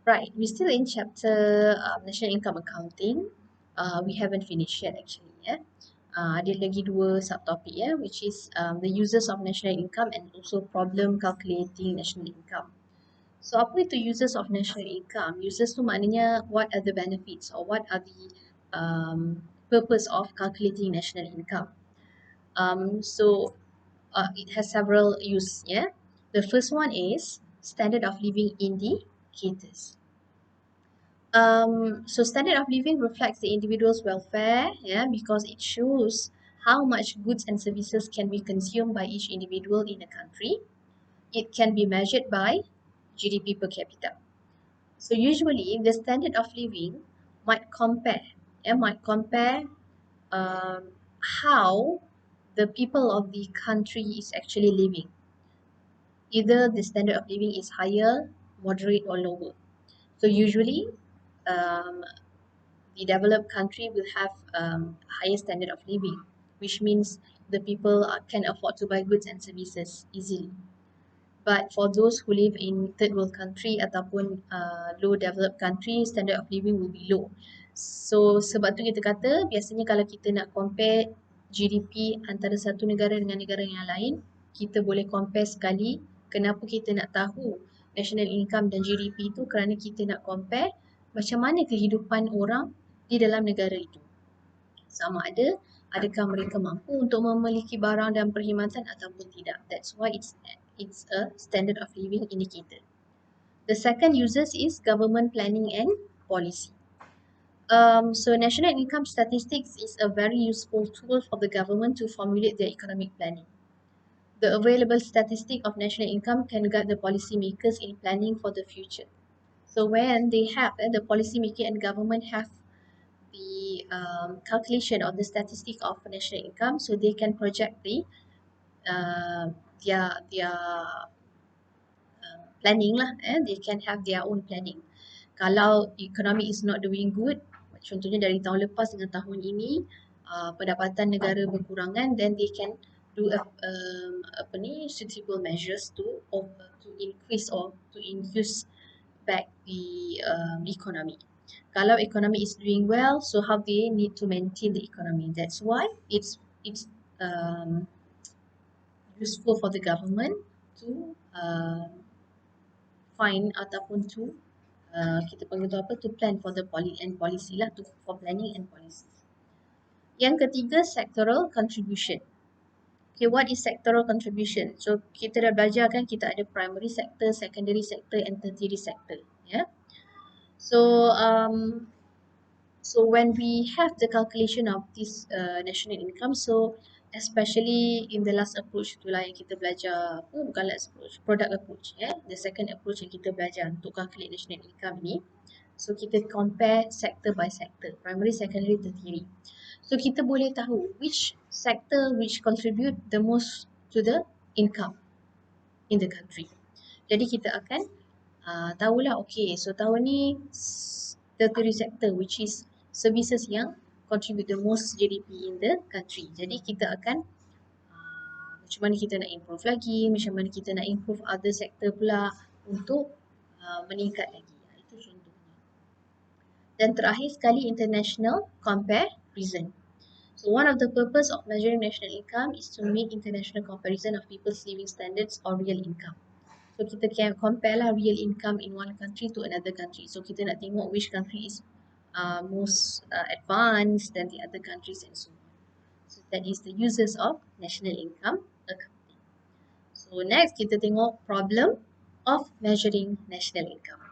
Right, we're still in chapter National Income Accounting. We haven't finished yet actually. Ada lagi dua subtopic which is the uses of national income and also problem calculating national income. So apa itu uses of national income? Uses tu maknanya what are the benefits or what are the purpose of calculating national income. It has several use. The first one is standard of living indicators. So standard of living reflects the individual's welfare, because it shows how much goods and services can be consumed by each individual in a country. It can be measured by GDP per capita. So usually the standard of living might compare, um, how the people of the country is actually living. Either the standard of living is higher, moderate, or lower. So usually, um, the developed country will have higher standard of living, which means the people can afford to buy goods and services easily. But for those who live in third world country ataupun low developed country, standard of living will be low. So sebab tu kita kata biasanya kalau kita nak compare GDP antara satu negara dengan negara yang lain, kita boleh compare sekali. Kenapa kita nak tahu national income dan GDP itu? Kerana kita nak compare macam mana kehidupan orang di dalam negara itu. Sama ada adakah mereka mampu untuk memiliki barang dan perkhidmatan ataupun tidak. That's why it's a standard of living indicator. The second uses is government planning and policy. So national income statistics is a very useful tool for the government to formulate their economic planning. The available statistic of national income can guide the policymakers in planning for the future. So when they have the policymaker and government have the calculation or the statistic of national income, so they can project the their planning lah. They can have their own planning. Kalau economy is not doing good, contohnya dari tahun lepas dengan tahun ini, pendapatan negara berkurangan, then they can do suitable measures to increase or to infuse back the economy. Kalau economy is doing well, so how they need to maintain the economy. That's why it's um, useful for the government to find ataupun to kita panggil tu apa, to plan for the policy lah, for planning and policy. Yang ketiga, sectoral contribution. Okay, what is sectoral contribution? So kita dah belajar kan, kita ada primary sector, secondary sector and tertiary sector. So when we have the calculation of this national income, so especially in the last approach itulah yang kita belajar, bukan last approach, product approach, the second approach yang kita belajar untuk calculate national income ni. So kita compare sector by sector, primary, secondary, tertiary. So kita boleh tahu which sector which contribute the most to the income in the country. Jadi kita akan tahulah, okay, so tahun ni tertiary sector which is services yang contribute the most GDP in the country. Jadi kita akan macam mana kita nak improve lagi, macam mana kita nak improve other sector pula untuk meningkat lagi. Itu contohnya. Dan terakhir sekali, international comparison. So one of the purpose of measuring national income is to make international comparison of people's living standards or real income. So kita can compare lah real income in one country to another country. So kita nak tengok which country is most advanced than the other countries and so on. So that is the uses of national income accounting. So next kita tengok problem of measuring national income.